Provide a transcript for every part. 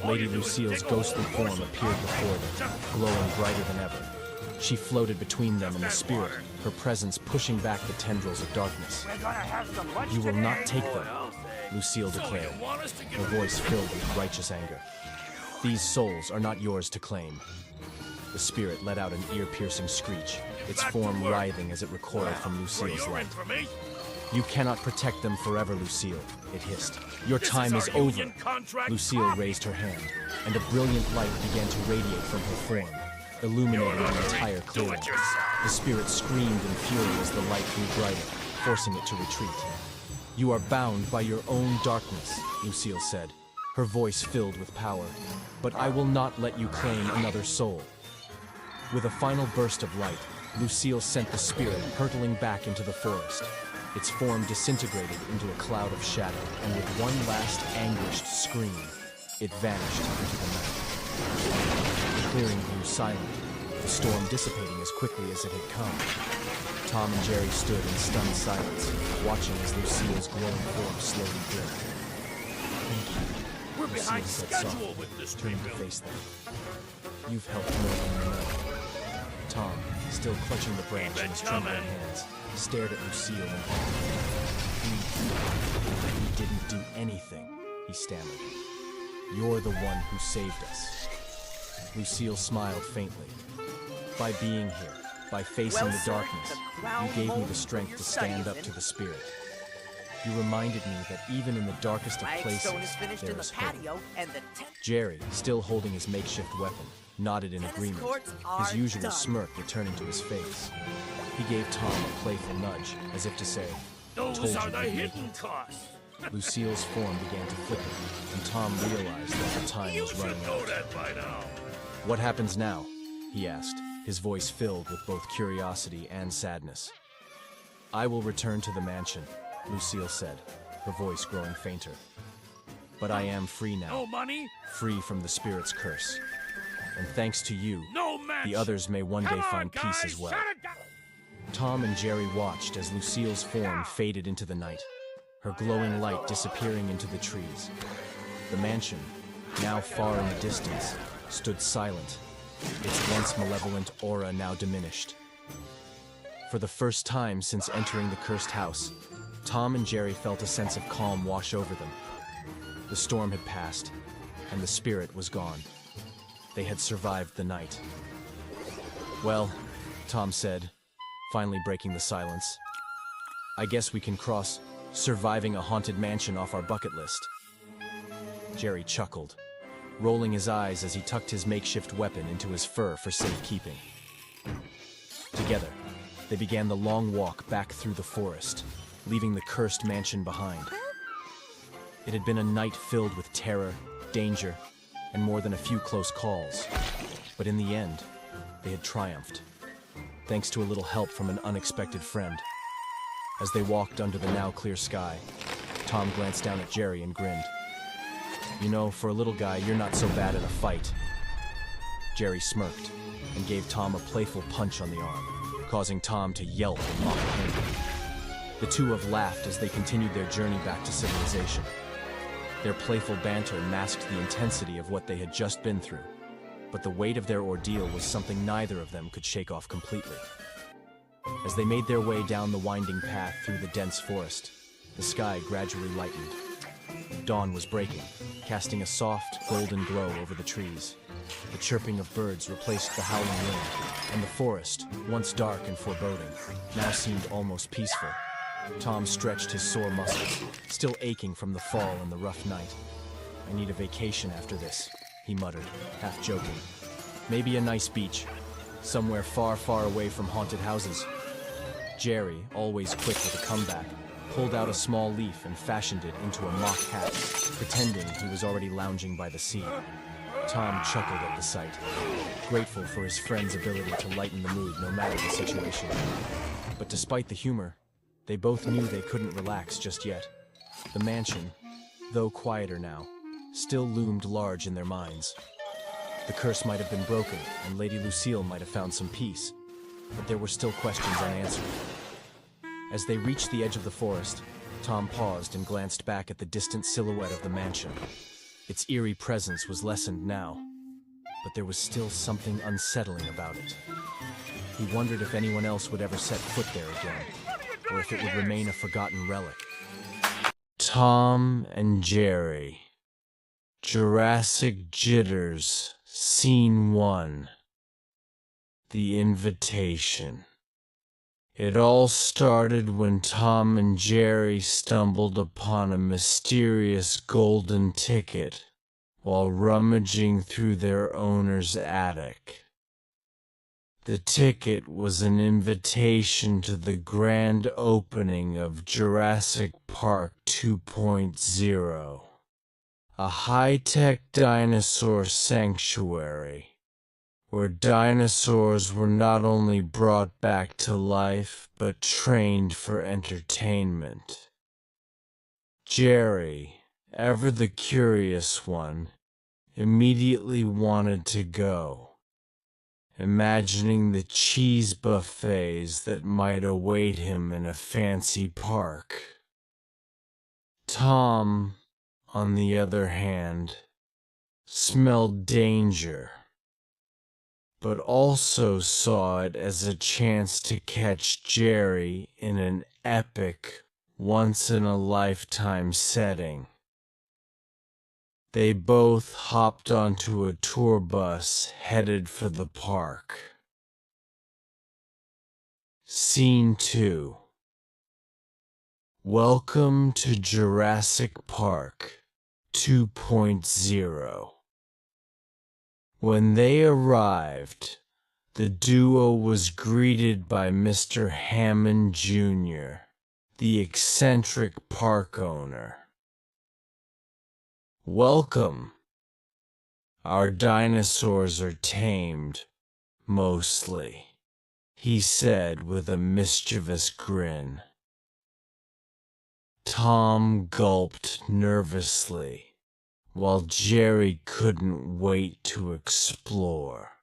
Lady Lucille's ghostly form appeared before them, glowing brighter than ever. She floated between them and the spirit, her presence pushing back the tendrils of darkness. "You will not take them," Lucille declared, her voice filled with righteous anger. "These souls are not yours to claim." The spirit let out an ear-piercing screech, its form writhing as it recoiled from Lucille's light. "You cannot protect them forever, Lucille," it hissed. "Your time is over." Lucille raised her hand, and a brilliant light began to radiate from her form, illuminating the entire clearing. The spirit screamed in fury as the light grew brighter, forcing it to retreat. "You are bound by your own darkness," Lucille said, her voice filled with power. "But I will not let you claim another soul." With a final burst of light, Lucille sent the spirit hurtling back into the forest. Its form disintegrated into a cloud of shadow, and with one last anguished scream, it vanished into the night. The clearing grew silent, the storm dissipating as quickly as it had come. Tom and Jerry stood in stunned silence, watching as Lucille's glowing form slowly dimmed. "Thank you," We're behind Lucille said schedule softly, with this turning to rebuild. face them. "You've helped more than you know." Tom, still clutching the branch in his trembling hands, stared at Lucille in awe. We didn't do anything," he stammered. "You're the one who saved us." Lucille smiled faintly. "By being here, by facing the darkness, you gave me the strength to stand up to the spirit. You reminded me that even in the darkest of places, there is hope." Jerry, still holding his makeshift weapon, nodded in agreement, his usual smirk returning to his face. He gave Tom a playful nudge, as if to say, Those "Told are you the we'd make hidden it." costs. Lucille's form began to flicker, and Tom realized that the time You was should running know out. that by now. "What happens now?" he asked, his voice filled with both curiosity and sadness. "I will return to the mansion," Lucille said, her voice growing fainter. "But I am free now, No money, free from the spirit's curse. And thanks to you, no match. the others may one day Come on, find peace guys, as well." shut it down. Tom and Jerry watched as Lucille's form faded into the night, her glowing light disappearing into the trees. The mansion, now far in the distance, stood silent, its once malevolent aura now diminished. For the first time since entering the cursed house, Tom and Jerry felt a sense of calm wash over them. The storm had passed, and the spirit was gone. They had survived the night. "Well," Tom said, finally breaking the silence, "I guess we can cross surviving a haunted mansion off our bucket list." Jerry chuckled, rolling his eyes as he tucked his makeshift weapon into his fur for safekeeping. Together, they began the long walk back through the forest, leaving the cursed mansion behind. It had been a night filled with terror, danger, and more than a few close calls. But in the end, they had triumphed, thanks to a little help from an unexpected friend. As they walked under the now clear sky, Tom glanced down at Jerry and grinned. "You know, for a little guy, you're not so bad at a fight." Jerry smirked and gave Tom a playful punch on the arm, causing Tom to yelp in mock pain. The two have laughed as they continued their journey back to civilization. Their playful banter masked the intensity of what they had just been through, but the weight of their ordeal was something neither of them could shake off completely. As they made their way down the winding path through the dense forest, the sky gradually lightened. Dawn was breaking, casting a soft, golden glow over the trees. The chirping of birds replaced the howling wind, and the forest, once dark and foreboding, now seemed almost peaceful. Tom stretched his sore muscles, still aching from the fall and the rough night. "I need a vacation after this," he muttered, half joking. "Maybe a nice beach, somewhere far, far away from haunted houses." Jerry, always quick with a comeback, pulled out a small leaf and fashioned it into a mock hat, pretending he was already lounging by the sea. Tom chuckled at the sight, grateful for his friend's ability to lighten the mood no matter the situation. But despite the humor, they both knew they couldn't relax just yet. The mansion, though quieter now, still loomed large in their minds. The curse might have been broken, and Lady Lucille might have found some peace, but there were still questions unanswered. As they reached the edge of the forest, Tom paused and glanced back at the distant silhouette of the mansion. Its eerie presence was lessened now, but there was still something unsettling about it. He wondered if anyone else would ever set foot there again, or if it would remain a forgotten relic. Tom and Jerry. Jurassic Jitters, Scene 1. The Invitation. It all started when Tom and Jerry stumbled upon a mysterious golden ticket while rummaging through their owner's attic. The ticket was an invitation to the grand opening of Jurassic Park 2.0, a high-tech dinosaur sanctuary where dinosaurs were not only brought back to life but trained for entertainment. Jerry, ever the curious one, immediately wanted to go, imagining the cheese buffets that might await him in a fancy park. Tom, on the other hand, smelled danger, but also saw it as a chance to catch Jerry in an epic, once-in-a-lifetime setting. They both hopped onto a tour bus headed for the park. Scene 2. Welcome to Jurassic Park 2.0. When they arrived, the duo was greeted by Mr. Hammond Jr., the eccentric park owner. "Welcome. Our dinosaurs are tamed, mostly," he said with a mischievous grin. Tom gulped nervously, while Jerry couldn't wait to explore.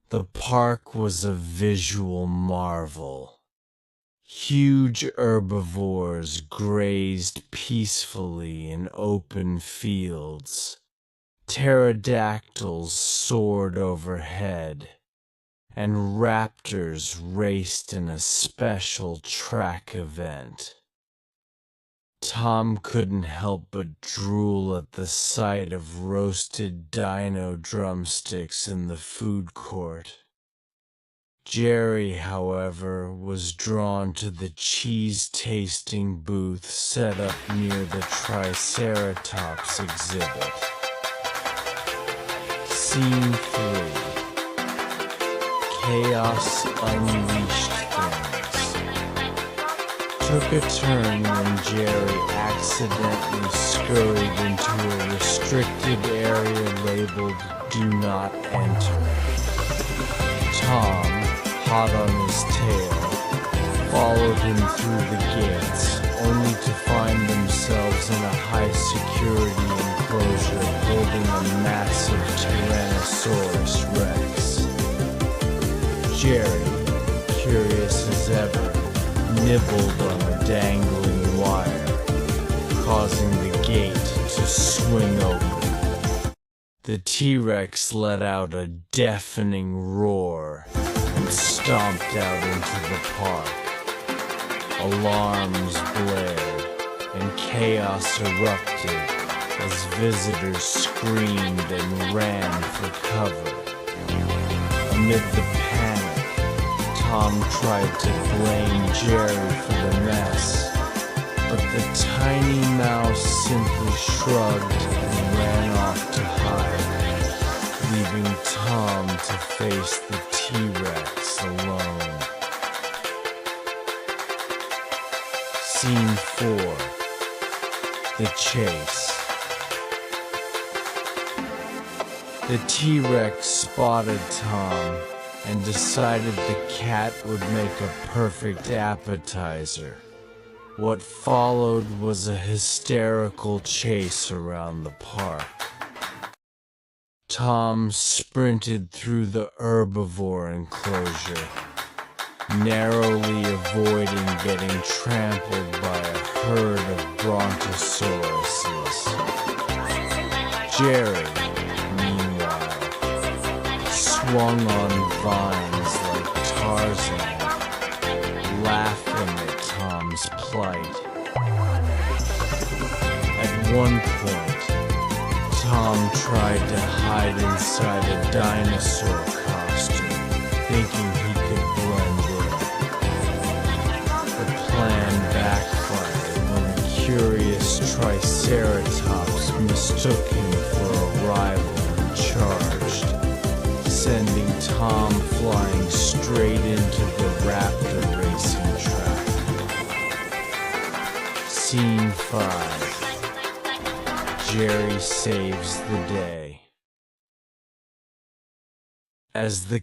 The park was a visual marvel. Huge herbivores grazed peacefully in open fields. Pterodactyls soared overhead, and raptors raced in a special track event. Tom couldn't help but drool at the sight of roasted dino drumsticks in the food court. Jerry, however, was drawn to the cheese-tasting booth set up near the Triceratops exhibit. Scene 3. Chaos Unleashed Things. Took a turn when Jerry accidentally scurried into a restricted area labeled "Do Not Enter." Tom, hot on his tail, followed him through the gates, only to find themselves in a high-security enclosure holding a massive Tyrannosaurus Rex. Jerry, curious as ever, nibbled on a dangling wire, causing the gate to swing open. The T-Rex let out a deafening roar and stomped out into the park. Alarms blared, and chaos erupted as visitors screamed and ran for cover. Amid the panic, Tom tried to blame Jerry for the mess, but the tiny mouse simply shrugged and ran off to hide, leaving Tom to face the T-Rex alone. Scene 4. The Chase. The T-Rex spotted Tom and decided the cat would make a perfect appetizer. What followed was a hysterical chase around the park. Tom sprinted through the herbivore enclosure, narrowly avoiding getting trampled by a herd of brontosauruses. Jery, meanwhile, swung on vines like Tarzan, laughing at Tom's plight. At one point, Tom tried to hide inside a dinosaur costume, thinking he could blend in. The plan backfired when a curious triceratops mistook him for a rival and charged, sending Tom flying straight into the raptor racing track. Scene 5. Jery saves the day. As the